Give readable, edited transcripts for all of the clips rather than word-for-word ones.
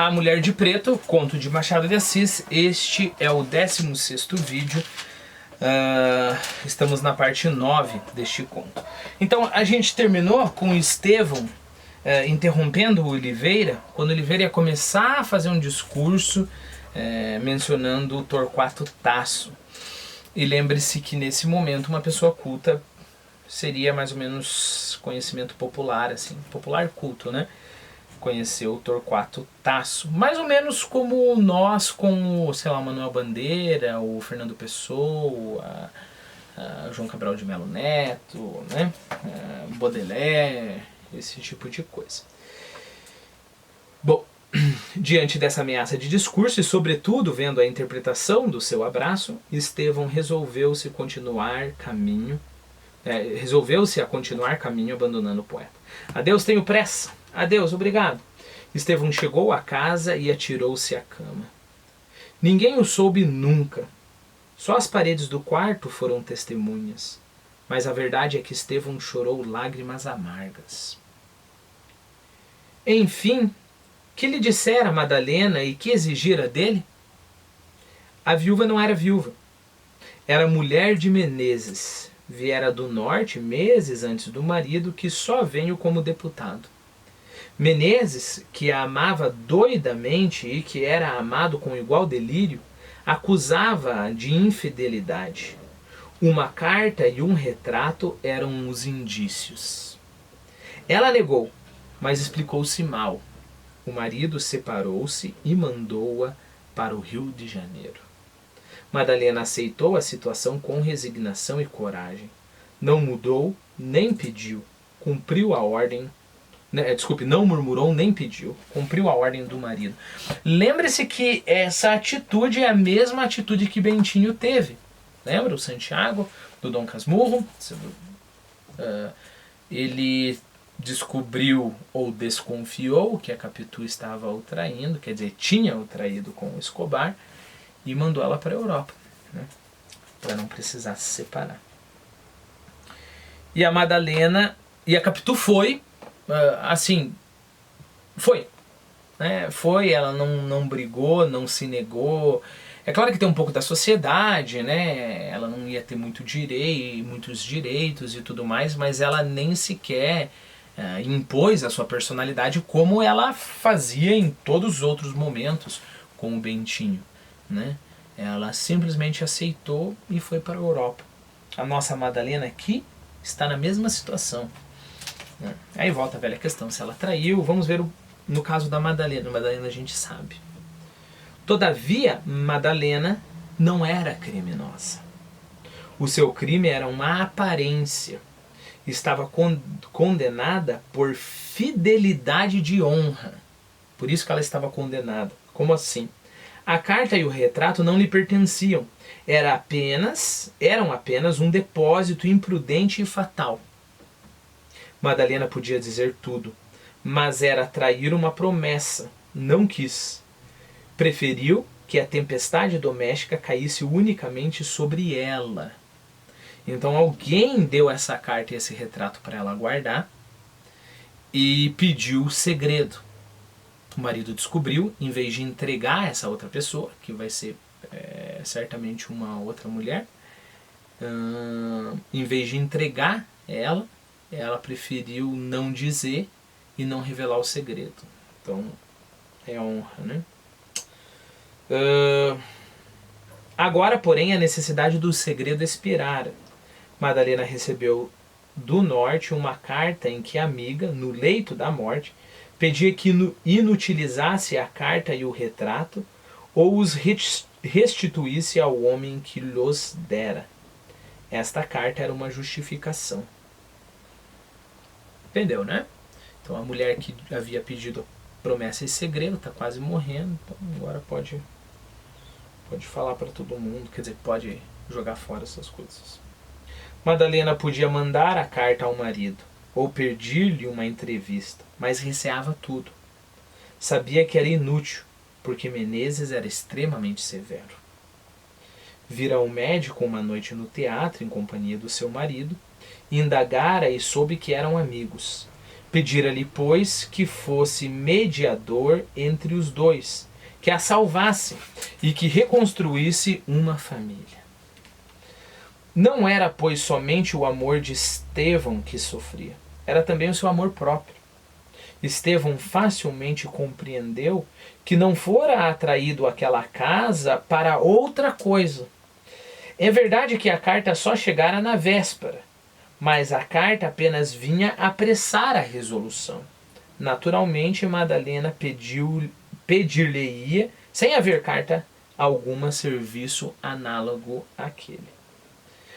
A Mulher de Preto, conto de Machado de Assis. Este é o 16º vídeo. Estamos na parte 9 deste conto. Então a gente terminou com Estevão interrompendo o Oliveira, quando o Oliveira ia começar a fazer um discurso mencionando o Torquato Tasso. E lembre-se que nesse momento uma pessoa culta seria mais ou menos conhecimento popular, assim, popular culto, né? Conheceu o Torquato Tasso, mais ou menos como nós com, sei lá, o Manuel Bandeira, o Fernando Pessoa, João Cabral de Melo Neto, né? Baudelaire, esse tipo de coisa. Bom, diante dessa ameaça de discurso e sobretudo vendo a interpretação do seu abraço, Estevão resolveu-se a continuar caminho abandonando o poeta. Adeus, tenho pressa. Adeus, obrigado. Estevão chegou à casa e atirou-se à cama. Ninguém o soube nunca. Só as paredes do quarto foram testemunhas. Mas a verdade é que Estevão chorou lágrimas amargas. Enfim, que lhe dissera Madalena e que exigira dele? A viúva não era viúva. Era mulher de Menezes. Viera do norte meses antes do marido, que só veio como deputado. Menezes, que a amava doidamente e que era amado com igual delírio, acusava-a de infidelidade. Uma carta e um retrato eram os indícios. Ela negou, mas explicou-se mal. O marido separou-se e mandou-a para o Rio de Janeiro. Madalena aceitou a situação com resignação e coragem. Não mudou, nem pediu. Cumpriu a ordem. Não murmurou nem pediu. Cumpriu a ordem do marido. Lembre-se que essa atitude é a mesma atitude que Bentinho teve. Lembra o Santiago, do Dom Casmurro? Ele descobriu ou desconfiou que a Capitu estava o traindo, quer dizer, tinha o traído com o Escobar, e mandou ela para a Europa, né, para não precisar se separar. E a Madalena, e a Capitu foi, foi, ela não brigou, não se negou. É claro que tem um pouco da sociedade, né? Ela não ia ter muitos direitos e tudo mais, mas ela nem sequer impôs a sua personalidade como ela fazia em todos os outros momentos com o Bentinho, né? Ela simplesmente aceitou e foi para a Europa. A nossa Madalena aqui está na mesma situação. Aí volta a velha questão, se ela traiu. Vamos ver no caso da Madalena. Madalena a gente sabe. Todavia, Madalena não era criminosa. O seu crime era uma aparência. Estava condenada por fidelidade de honra. Por isso que ela estava condenada. Como assim? A carta e o retrato não lhe pertenciam. Eram apenas um depósito imprudente e fatal. Madalena podia dizer tudo, mas era trair uma promessa. Não quis. Preferiu que a tempestade doméstica caísse unicamente sobre ela. Então alguém deu essa carta e esse retrato para ela guardar e pediu o segredo. O marido descobriu, em vez de entregar essa outra pessoa, que vai ser certamente uma outra mulher, em vez de entregar ela preferiu não dizer e não revelar o segredo. Então, é honra, né? Agora, porém, a necessidade do segredo expirara. Madalena recebeu do norte uma carta em que a amiga, no leito da morte, pedia que inutilizasse a carta e o retrato ou os restituísse ao homem que lhos dera. Esta carta era uma justificação. Entendeu, né? Então a mulher que havia pedido promessa e segredo está quase morrendo, então agora pode falar para todo mundo, quer dizer, pode jogar fora essas coisas. Madalena podia mandar a carta ao marido ou pedir-lhe uma entrevista, mas receava tudo. Sabia que era inútil, porque Menezes era extremamente severo. Vira um médico uma noite no teatro em companhia do seu marido, indagara e soube que eram amigos. Pedira-lhe, pois, que fosse mediador entre os dois, que a salvasse e que reconstruísse uma família. Não era, pois, somente o amor de Estevão que sofria, era também o seu amor próprio. Estevão facilmente compreendeu que não fora atraído àquela casa para outra coisa. É verdade que a carta só chegara na véspera, mas a carta apenas vinha apressar a resolução. Naturalmente, Madalena pedir-lhe-ia, sem haver carta alguma, serviço análogo àquele.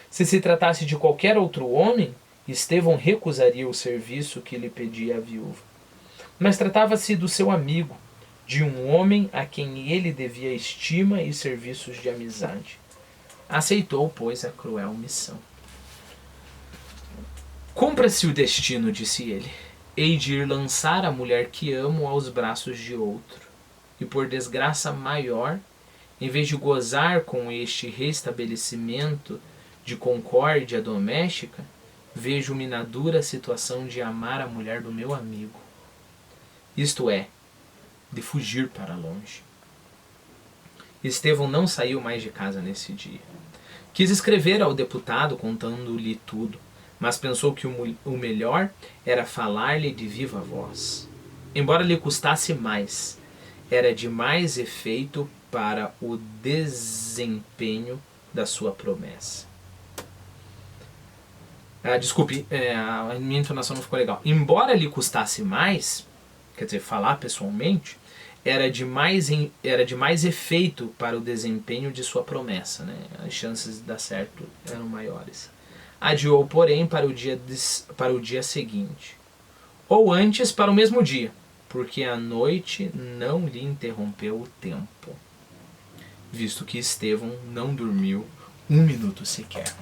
Se se tratasse de qualquer outro homem, Estevão recusaria o serviço que lhe pedia a viúva. Mas tratava-se do seu amigo, de um homem a quem ele devia estima e serviços de amizade. Aceitou, pois, a cruel missão. Cumpra-se o destino, disse ele. Hei de ir lançar a mulher que amo aos braços de outro. E por desgraça maior, em vez de gozar com este restabelecimento de concórdia doméstica, vejo-me na dura situação de amar a mulher do meu amigo. Isto é, de fugir para longe. Estevão não saiu mais de casa nesse dia. Quis escrever ao deputado contando-lhe tudo, mas pensou que o melhor era falar-lhe de viva voz. Embora lhe custasse mais, era de mais efeito para o desempenho da sua promessa. Desculpe, a minha entonação não ficou legal. Embora lhe custasse mais, quer dizer, falar pessoalmente, era de mais efeito para o desempenho de sua promessa, né? As chances de dar certo eram maiores. Adiou, porém, para o dia seguinte, ou antes para o mesmo dia, porque a noite não lhe interrompeu o tempo, visto que Estevão não dormiu um minuto sequer.